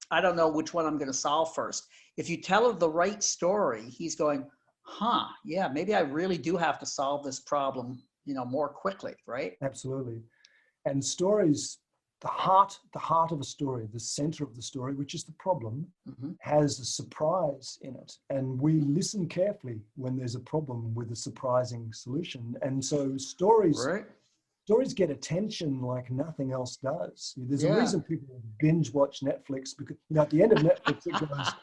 I don't know which one I'm gonna solve first. If you tell the right story, he's going, yeah, maybe I really do have to solve this problem, you know, more quickly, right? Absolutely. And stories, the heart of a story, the center of the story, which is the problem, has a surprise in it. And we listen carefully when there's a problem with a surprising solution. And so stories get attention like nothing else does. There's a reason people binge watch Netflix because, you know, at the end of Netflix, it goes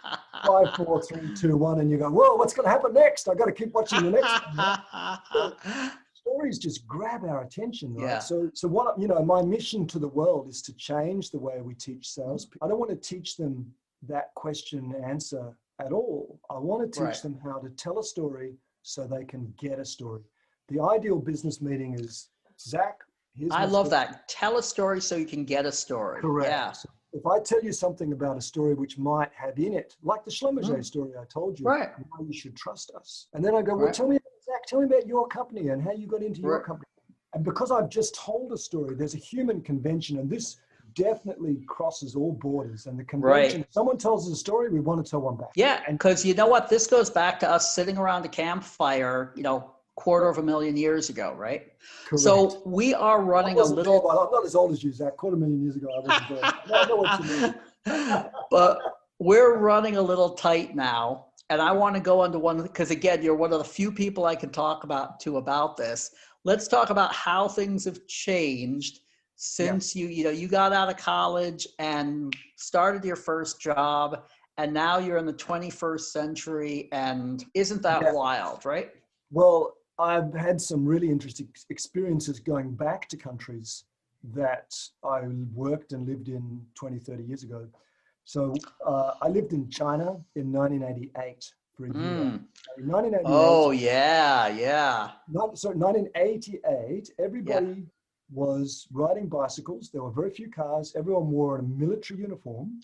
5, 4, 3, 2, 1, and you go, whoa, what's going to happen next? I got to keep watching the next one. Stories just grab our attention, right? Yeah. So what, you know, my mission to the world is to change the way we teach sales. I don't want to teach them that question and answer at all. I want to teach them how to tell a story so they can get a story. The ideal business meeting is, Zach, I love that. Tell a story so you can get a story. Correct. Yeah. So if I tell you something about a story which might have in it, like the Schlumberger story I told you, why you should trust us. And then I go, well, tell me about your company and how you got into your company. And because I've just told a story, there's a human convention, and this definitely crosses all borders. And the convention, if someone tells us a story, we want to tell one back. Yeah, and because you know what? This goes back to us sitting around a campfire, you know, 250,000 years ago, right? Correct. So we are running a little... I'm not as old as you, Zach. 250,000 years ago, I wasn't there. I know what you mean. But we're running a little tight now. And I want to go into one, because again, you're one of the few people I can talk about this. Let's talk about how things have changed since you got out of college and started your first job, and now you're in the 21st century. And isn't that wild, right? Well, I've had some really interesting experiences going back to countries that I worked and lived in 20, 30 years ago. So I lived in China in 1988 for a year. In 1988. Oh, yeah. So 1988, everybody was riding bicycles. There were very few cars. Everyone wore a military uniform.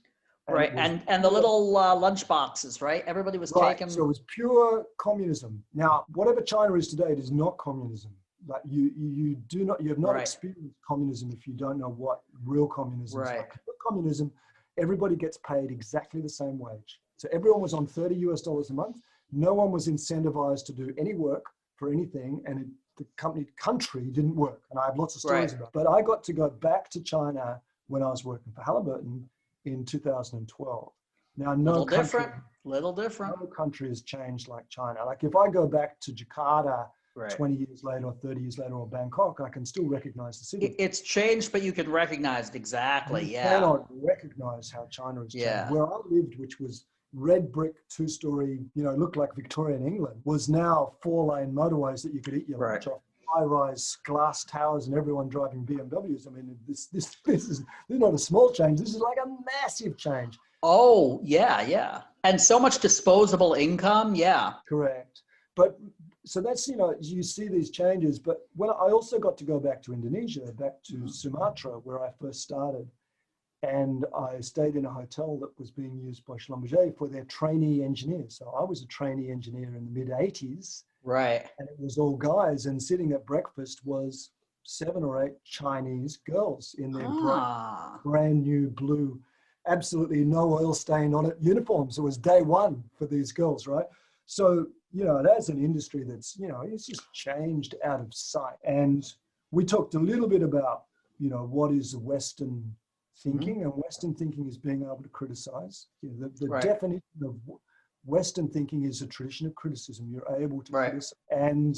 Right, and the little lunch boxes, right? Everybody was taking... So it was pure communism. Now, whatever China is today, it is not communism. Like you have not experienced communism if you don't know what real communism is like. Communism, everybody gets paid exactly the same wage. So everyone was on $30 a month. No one was incentivized to do any work for anything, and the country didn't work. And I have lots of stories about it. But I got to go back to China when I was working for Halliburton in 2012. Now, little different. No country has changed like China. Like if I go back to Jakarta 20 years later or 30 years later, or Bangkok, I can still recognize the city. It's changed, but you can recognize it exactly. You cannot recognize how China has changed. Where I lived, which was red brick 2-story, looked like Victorian England, was now 4-lane motorways that you could eat your lunch off. High-rise glass towers and everyone driving BMWs. I mean, this is not a small change. This is like a massive change. Oh, yeah. And so much disposable income. Yeah. Correct. But so that's, you see these changes. But when I also got to go back to Indonesia, back to Sumatra, where I first started. And I stayed in a hotel that was being used by Schlumberger for their trainee engineers. So I was a trainee engineer in the mid-80s. Right. And it was all guys, and sitting at breakfast was 7 or 8 Chinese girls in their brand new blue, absolutely no oil stain on it uniforms. It was day one for these girls, right? So, that's an industry that's, it's just changed out of sight. And we talked a little bit about, what is Western thinking, and Western thinking is being able to criticize. The definition of Western thinking is a tradition of criticism. You're able to criticize. And,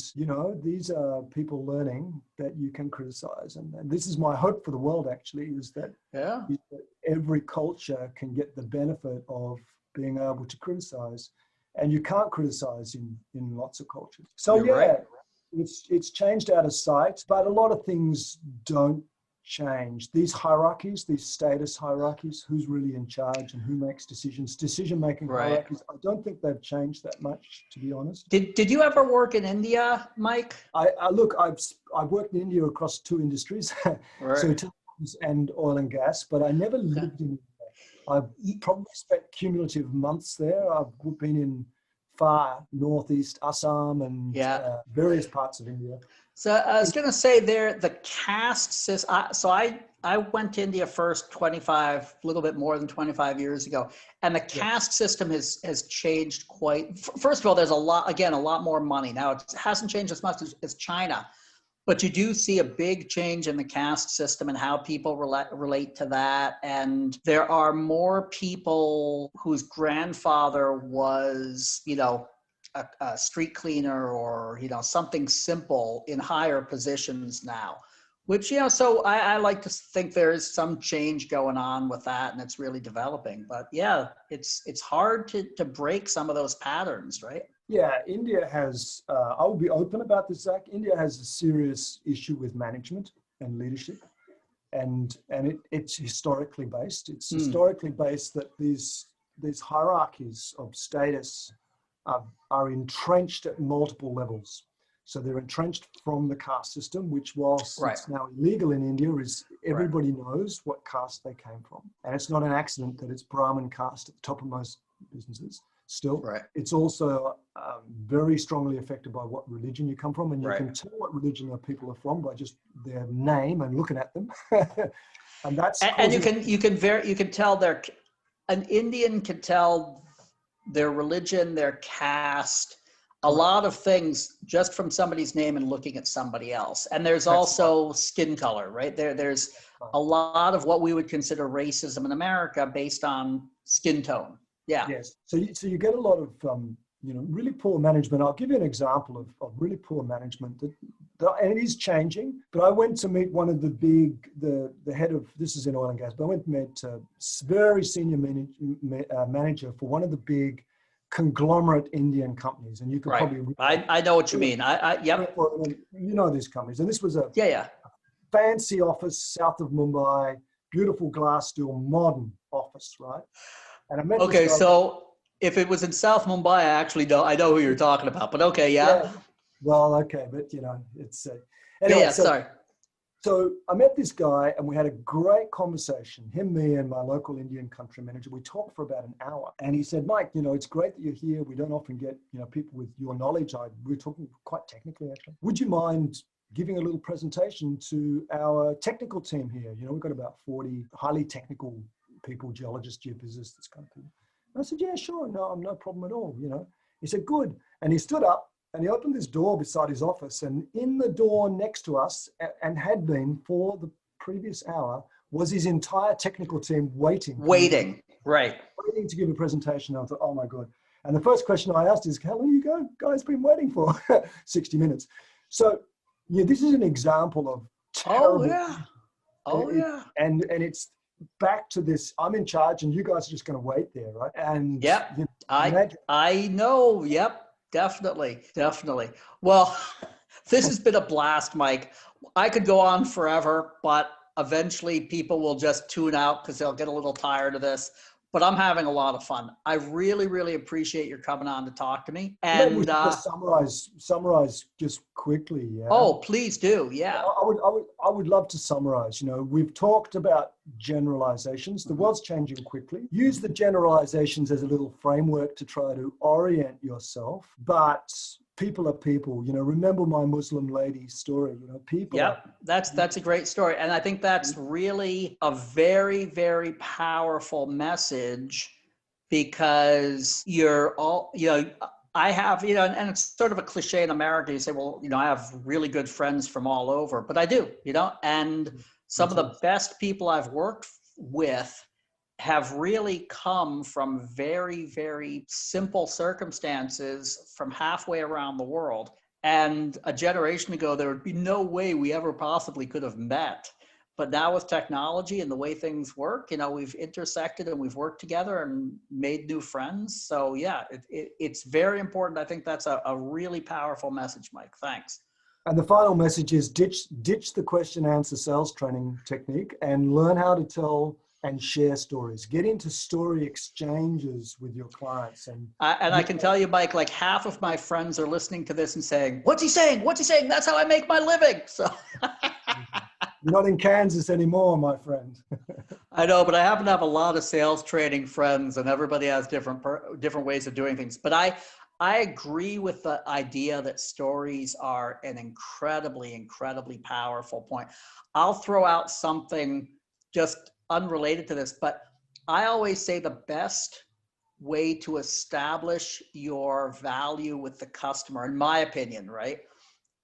these are people learning that you can criticize. And this is my hope for the world, actually, is that every culture can get the benefit of being able to criticize. And you can't criticize in lots of cultures. So, it's changed out of sight, but a lot of things don't change. These hierarchies, these status hierarchies, who's really in charge and who makes decisions, decision-making hierarchies, I don't think they've changed that much, to be honest. Did you ever work in India, Mike? I've worked in India across 2 industries, so telecoms and oil and gas, but I never lived in India. I've probably spent cumulative months there. I've been in far northeast Assam and various parts of India. So I was going to say the caste system. So I went to India first a little bit more than 25 years ago. And the caste system has changed quite. First of all, there's a lot more money. Now, it hasn't changed as much as China, but you do see a big change in the caste system and how people relate to that. And there are more people whose grandfather was, a street cleaner or, something simple in higher positions now, which, so I like to think there is some change going on with that and it's really developing. But it's hard to break some of those patterns, right? Yeah, India has, I will be open about this, Zach. India has a serious issue with management and leadership. And it's historically based. It's historically based that these hierarchies of status are entrenched at multiple levels. So they're entrenched from the caste system, which whilst it's now illegal in India, is everybody knows what caste they came from. And it's not an accident that it's Brahmin caste at the top of most businesses. Still, it's also very strongly affected by what religion you come from. And you can tell what religion people are from by just their name and looking at them. And that's and you can tell an Indian can tell their religion, their caste, a lot of things just from somebody's name and looking at somebody else. And there's also skin color, right? There's a lot of what we would consider racism in America based on skin tone. Yeah. Yes. So you get a lot of really poor management. I'll give you an example of really poor management and it is changing. But I went to meet one of the head of, this is in oil and gas, but I went to meet a very senior manager for one of the big conglomerate Indian companies. And you could probably... I know what you mean. Yep. You know these companies. And this was a fancy office south of Mumbai, beautiful glass steel, modern office, right? And I met so if it was in South Mumbai, I know who you're talking about, but Well, okay, but it's anyway. Sorry. So I met this guy and we had a great conversation, him, me, and my local Indian country manager. We talked for about an hour and he said, Mike, it's great that you're here. We don't often get, people with your knowledge. We're talking quite technically, actually. Would you mind giving a little presentation to our technical team here? We've got about 40 highly technical people, geologists, geophysicists, this kind of people. And I said, yeah, sure. No problem at all. He said, good. And he stood up and he opened this door beside his office, and in the door next to us, and had been for the previous hour, was his entire technical team waiting to give a presentation. I thought, oh my God. And the first question I asked is, how long you guys been waiting for? 60 minutes. So this is an example of terrible. Oh yeah. And it's, back to this, I'm in charge and you guys are just going to wait there, right? And Yep. you know, I know. Yep. Definitely. Definitely. Well, this has been a blast, Mike. I could go on forever, but eventually people will just tune out because they'll get a little tired of this. But I'm having a lot of fun. I really, really appreciate your coming on to talk to me. maybe we And should just summarize just quickly. Yeah. oh, please do. Yeah. I would love to summarize. You know, we've talked about generalizations. The world's changing quickly. Use the generalizations as a little framework to try to orient yourself. But people are people. You know, remember my Muslim lady story. You know, people. Yep, that's a great story, and I think that's really a very, very powerful message because you're all, you know. I have, you know, and it's sort of a cliche in America. You say, well, you know, I have really good friends from all over, but I do, you know, and some of the best people I've worked with have really come from very, very simple circumstances from halfway around the world. And a generation ago, there would be no way we ever possibly could have met. But now with technology and the way things work, you know, we've intersected and we've worked together and made new friends. So yeah, it's very important. I think that's a really powerful message, Mike. Thanks. And the final message is ditch the question answer sales training technique and learn how to tell and share stories. Get into story exchanges with your clients. And I can tell you, Mike, like half of my friends are listening to this and saying, what's he saying? What's he saying? That's how I make my living. So you're not in Kansas anymore, my friend. I know, but I happen to have a lot of sales training friends and everybody has different ways of doing things. But I agree with the idea that stories are an incredibly, incredibly powerful point. I'll throw out something just unrelated to this, but I always say the best way to establish your value with the customer, in my opinion, right,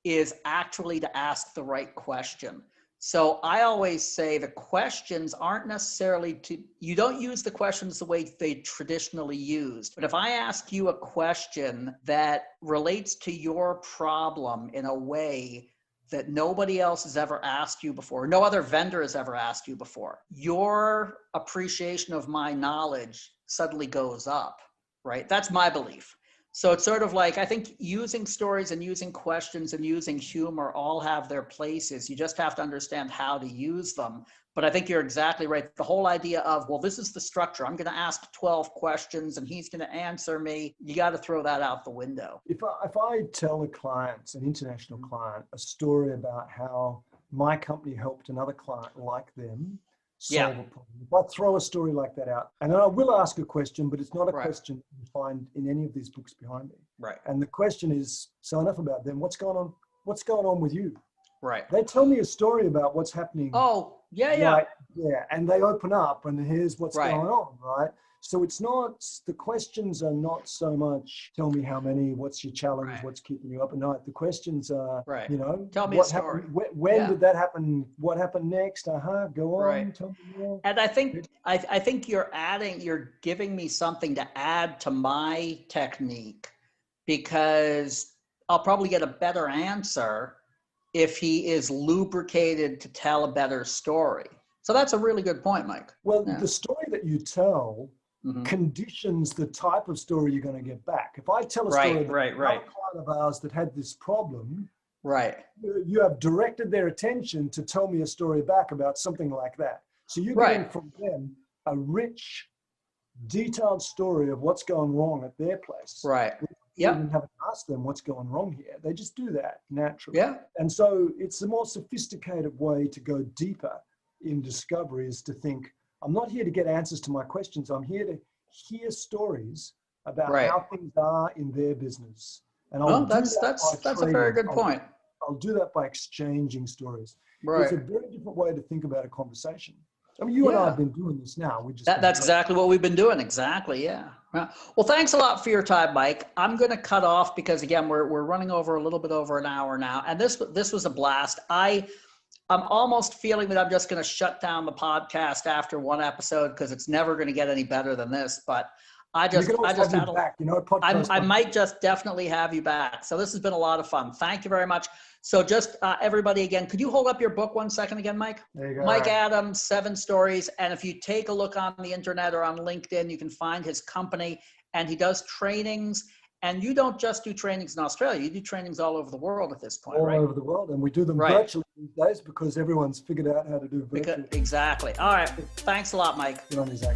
is actually to ask the right question. So I always say the questions aren't necessarily you don't use the questions the way they traditionally used. But if I ask you a question that relates to your problem in a way that nobody else has ever asked you before, no other vendor has ever asked you before, your appreciation of my knowledge suddenly goes up, right? That's my belief. So it's sort of like, I think using stories and using questions and using humor all have their places. You just have to understand how to use them. But I think you're exactly right. The whole idea of, well, this is the structure. I'm going to ask 12 questions and he's going to answer me. You got to throw that out the window. If I tell a client, an international client, a story about how my company helped another client like them solve a problem. If I throw a story like that out, and then I will ask a question, but it's not a question you find in any of these books behind me. Right. And the question is, so enough about them. What's going on? What's going on with you? Right. They tell me a story about what's happening. Oh, yeah. Right, yeah. And they open up and here's what's going on, right? So it's not, the questions are not so much, tell me how many, what's your challenge, what's keeping you up at night. The questions are, you know, tell me what a story. Happened, when did that happen? What happened next? Go on, tell me more. And I think you're giving me something to add to my technique, because I'll probably get a better answer if he is lubricated to tell a better story. So that's a really good point, Mike. Well, the story that you tell conditions the type of story you're going to get back. If I tell a story about a client of ours that had this problem, you have directed their attention to tell me a story back about something like that. So you're getting from them a rich, detailed story of what's going wrong at their place. Right. You even haven't asked them what's going wrong here. They just do that naturally. Yeah. And so it's a more sophisticated way to go deeper in discovery, is to think, I'm not here to get answers to my questions. I'm here to hear stories about how things are in their business. And that's a very good point. I'll do that by exchanging stories. Right. It's a very different way to think about a conversation. I mean, you and I have been doing this now. That's exactly what we've been doing. Exactly. Yeah. Well, thanks a lot for your time, Mike. I'm going to cut off because, again, we're running over a little bit over an hour now. And this was a blast. I'm almost feeling that I'm just going to shut down the podcast after one episode because it's never going to get any better than this. But I just have had you back. You know, podcast. I might just definitely have you back. So this has been a lot of fun. Thank you very much. So just everybody again, could you hold up your book 1 second again, Mike? There you go. Mike Adams, 7 Stories. And if you take a look on the internet or on LinkedIn, you can find his company, and he does trainings. And you don't just do trainings in Australia, you do trainings all over the world at this point, right? All over the world. And we do them virtually these days because everyone's figured out how to do virtual. Exactly. All right. Thanks a lot, Mike. Good on you, Zach.